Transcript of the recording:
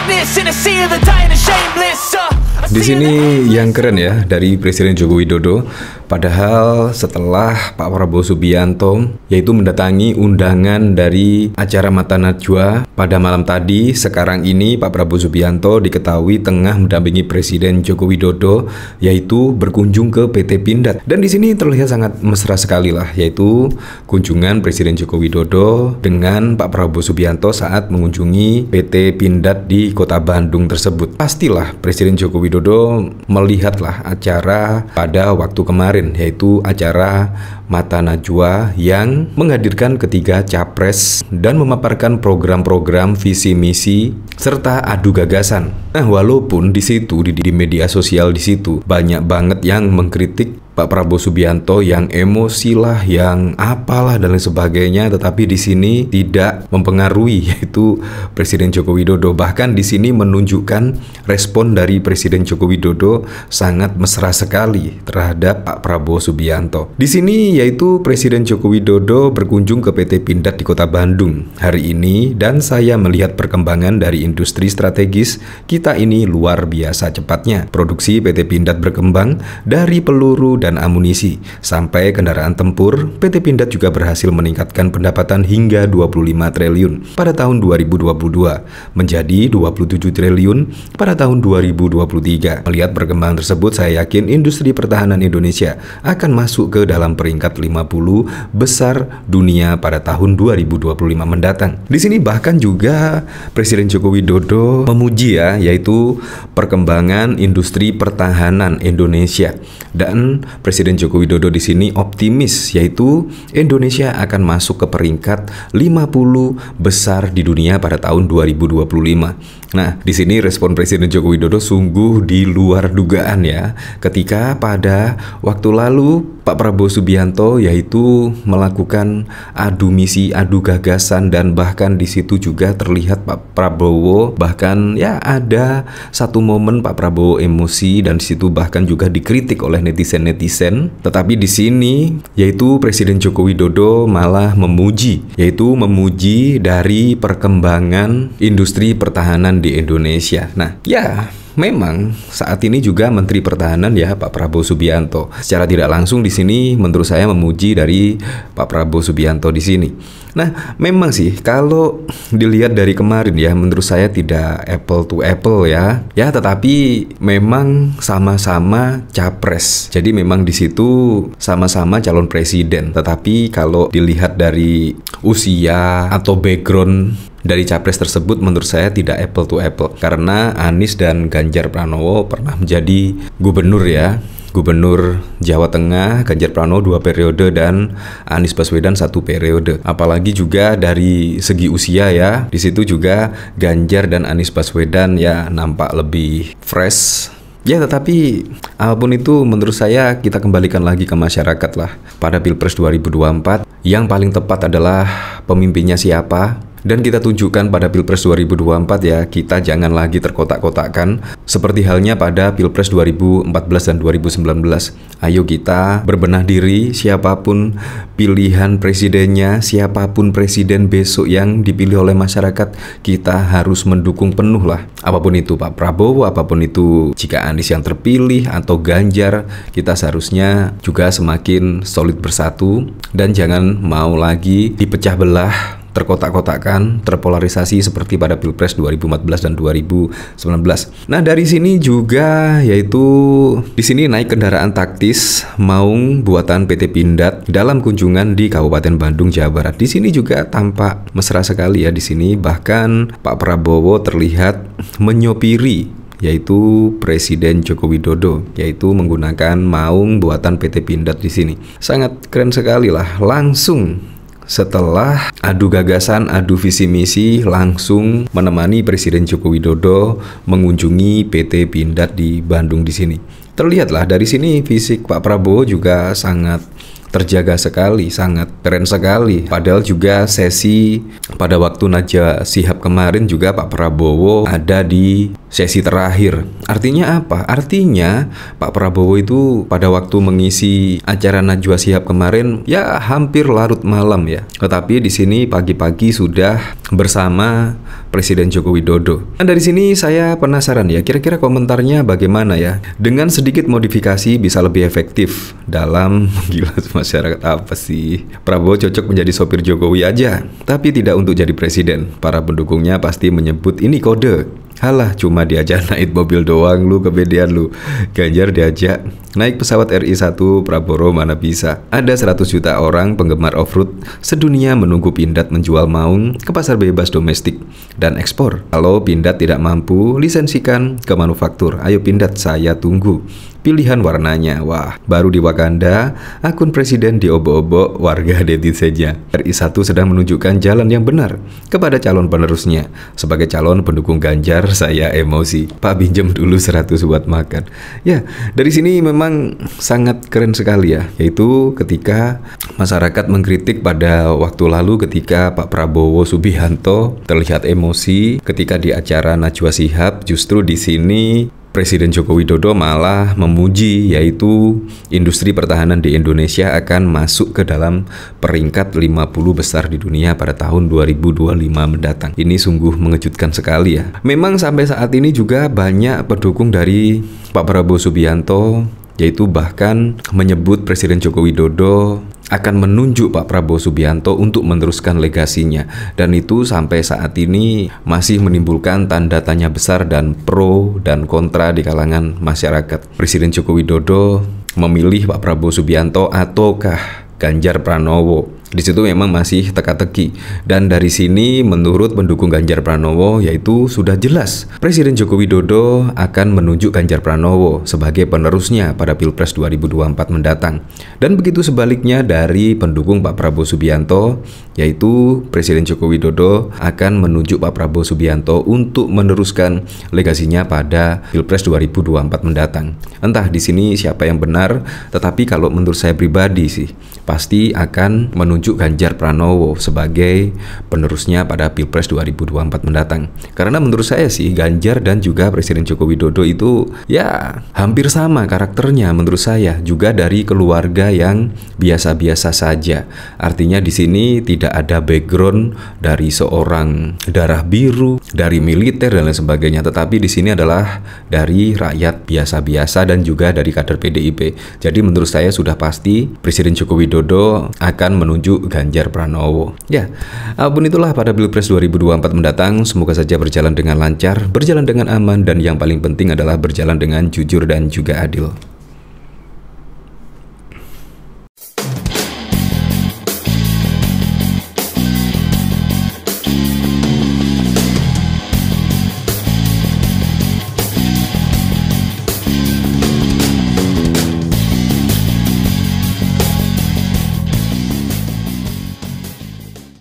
madness in a sea of the dying and shameless. Di sini yang keren ya dari Presiden Joko Widodo, padahal setelah Pak Prabowo Subianto yaitu mendatangi undangan dari acara Mata Najwa pada malam tadi, sekarang ini Pak Prabowo Subianto diketahui tengah mendampingi Presiden Joko Widodo yaitu berkunjung ke PT Pindad. Dan di sini terlihat sangat mesra sekali lah, yaitu kunjungan Presiden Joko Widodo dengan Pak Prabowo Subianto saat mengunjungi PT Pindad di Kota Bandung tersebut. Pastilah Presiden Joko Widodo melihatlah acara pada waktu kemarin, yaitu acara Mata Najwa yang menghadirkan ketiga capres dan memaparkan program-program visi misi serta adu gagasan. Nah, walaupun di situ di media sosial di situ banyak banget yang mengkritik Pak Prabowo Subianto yang emosi lah, yang apalah dan lain sebagainya, tetapi di sini tidak mempengaruhi yaitu Presiden Joko Widodo. Bahkan di sini menunjukkan respon dari Presiden Joko Widodo sangat mesra sekali terhadap Pak Prabowo Subianto. Di sini yaitu Presiden Joko Widodo berkunjung ke PT Pindad di Kota Bandung hari ini, dan saya melihat perkembangan dari industri strategis kita ini luar biasa cepatnya. Produksi PT Pindad berkembang dari peluru dan amunisi sampai kendaraan tempur. PT Pindad juga berhasil meningkatkan pendapatan hingga 25 triliun pada tahun 2022 menjadi 27 triliun pada tahun 2023. Melihat perkembangan tersebut, saya yakin industri pertahanan Indonesia akan masuk ke dalam peringkat 50 besar dunia pada tahun 2025 mendatang. Di sini bahkan juga Presiden Joko Widodo memuji ya, yaitu perkembangan industri pertahanan Indonesia, dan Presiden Joko Widodo di sini optimis yaitu Indonesia akan masuk ke peringkat 50 besar di dunia pada tahun 2025. Nah, di sini respon Presiden Joko Widodo sungguh di luar dugaan ya, ketika pada waktu lalu Pak Prabowo Subianto yaitu melakukan adu misi, adu gagasan, dan bahkan di situ juga terlihat Pak Prabowo bahkan ya ada satu momen Pak Prabowo emosi, dan di situ bahkan juga dikritik oleh netizen. Tetapi di sini yaitu Presiden Joko Widodo malah memuji, yaitu memuji dari perkembangan industri pertahanan di Indonesia. Nah, ya memang saat ini juga Menteri Pertahanan ya Pak Prabowo Subianto secara tidak langsung di sini menurut saya memuji dari Pak Prabowo Subianto di sini. Nah, memang sih kalau dilihat dari kemarin ya menurut saya tidak apple to apple ya. Ya, tetapi memang sama-sama capres. Jadi memang di situ sama-sama calon presiden. Tetapi kalau dilihat dari usia atau background dari capres tersebut menurut saya tidak apple to apple, karena Anies dan Ganjar Pranowo pernah menjadi gubernur ya, Gubernur Jawa Tengah, Ganjar Pranowo 2 periode dan Anies Baswedan 1 periode. Apalagi juga dari segi usia ya, di situ juga Ganjar dan Anies Baswedan ya nampak lebih fresh. Ya, tetapi apapun itu menurut saya kita kembalikan lagi ke masyarakat lah. Pada Pilpres 2024 yang paling tepat adalah pemimpinnya siapa. Dan kita tunjukkan pada Pilpres 2024 ya, kita jangan lagi terkotak-kotakkan seperti halnya pada Pilpres 2014 dan 2019. Ayo kita berbenah diri, siapapun pilihan presidennya, siapapun presiden besok yang dipilih oleh masyarakat, kita harus mendukung penuh lah. Apapun itu Pak Prabowo, apapun itu jika Anies yang terpilih atau Ganjar, kita seharusnya juga semakin solid bersatu dan jangan mau lagi dipecah belah, terkotak-kotakan, terpolarisasi seperti pada Pilpres 2014 dan 2019. Nah, dari sini juga yaitu di sini naik kendaraan taktis maung buatan PT Pindad dalam kunjungan di Kabupaten Bandung, Jawa Barat. Di sini juga tampak mesra sekali ya di sini. Bahkan Pak Prabowo terlihat menyopiri yaitu Presiden Joko Widodo, yaitu menggunakan maung buatan PT Pindad di sini. Sangat keren sekali lah. Langsung setelah adu gagasan, adu visi misi, langsung menemani Presiden Joko Widodo mengunjungi PT Pindad di Bandung di sini. Terlihatlah dari sini fisik Pak Prabowo juga sangat terjaga sekali, sangat keren sekali. Padahal juga sesi pada waktu Najwa Shihab kemarin juga Pak Prabowo ada di sesi terakhir. Artinya apa? Artinya Pak Prabowo itu pada waktu mengisi acara Najwa Shihab kemarin ya hampir larut malam ya. Tetapi di sini pagi-pagi sudah bersama Presiden Joko Widodo. Nah, dari sini saya penasaran ya, kira-kira komentarnya bagaimana ya? Dengan sedikit modifikasi bisa lebih efektif dalam gila masyarakat apa sih? Prabowo cocok menjadi sopir Jokowi aja, tapi tidak untuk jadi presiden. Para pendukungnya pasti menyebut ini kode. Halah, cuma diajak naik mobil doang, lu kepedean lu. Ganjar diajak naik pesawat RI1, Prabowo mana bisa. Ada 100 juta orang penggemar off-road sedunia menunggu Pindad menjual maung ke pasar bebas domestik dan ekspor. Kalau Pindad tidak mampu, lisensikan ke manufaktur. Ayo Pindad, saya tunggu. Pilihan warnanya, wah, baru di Wakanda, akun presiden diobok-obok warga netizennya. RI1 sedang menunjukkan jalan yang benar kepada calon penerusnya. Sebagai calon pendukung Ganjar, saya emosi. Pak, pinjam dulu 100 buat makan. Ya, dari sini memang sangat keren sekali ya, yaitu ketika masyarakat mengkritik pada waktu lalu ketika Pak Prabowo Subianto terlihat emosi ketika di acara Najwa Shihab. Justru di sini Presiden Joko Widodo malah memuji, yaitu industri pertahanan di Indonesia akan masuk ke dalam peringkat 50 besar di dunia pada tahun 2025 mendatang. Ini sungguh mengejutkan sekali ya. Memang sampai saat ini juga banyak pendukung dari Pak Prabowo Subianto, yaitu bahkan menyebut Presiden Joko Widodo akan menunjuk Pak Prabowo Subianto untuk meneruskan legasinya, dan itu sampai saat ini masih menimbulkan tanda tanya besar dan pro dan kontra di kalangan masyarakat. Presiden Joko Widodo memilih Pak Prabowo Subianto ataukah Ganjar Pranowo? Di situ memang masih teka-teki, dan dari sini menurut pendukung Ganjar Pranowo yaitu sudah jelas Presiden Joko Widodo akan menunjuk Ganjar Pranowo sebagai penerusnya pada Pilpres 2024 mendatang. Dan begitu sebaliknya dari pendukung Pak Prabowo Subianto, yaitu Presiden Joko Widodo akan menunjuk Pak Prabowo Subianto untuk meneruskan legasinya pada Pilpres 2024 mendatang. Entah di sini siapa yang benar, tetapi kalau menurut saya pribadi sih pasti akan menunjuk Ganjar Pranowo sebagai penerusnya pada Pilpres 2024 mendatang. Karena menurut saya sih Ganjar dan juga Presiden Joko Widodo itu ya hampir sama karakternya menurut saya, juga dari keluarga yang biasa-biasa saja. Artinya di sini tidak ada background dari seorang darah biru, dari militer dan lain sebagainya, tetapi di sini adalah dari rakyat biasa-biasa dan juga dari kader PDIP. Jadi menurut saya sudah pasti Presiden Joko Widodo akan menunjuk Ganjar Pranowo. Ya, apapun itulah pada Pilpres 2024 mendatang, semoga saja berjalan dengan lancar, berjalan dengan aman, dan yang paling penting adalah berjalan dengan jujur dan juga adil.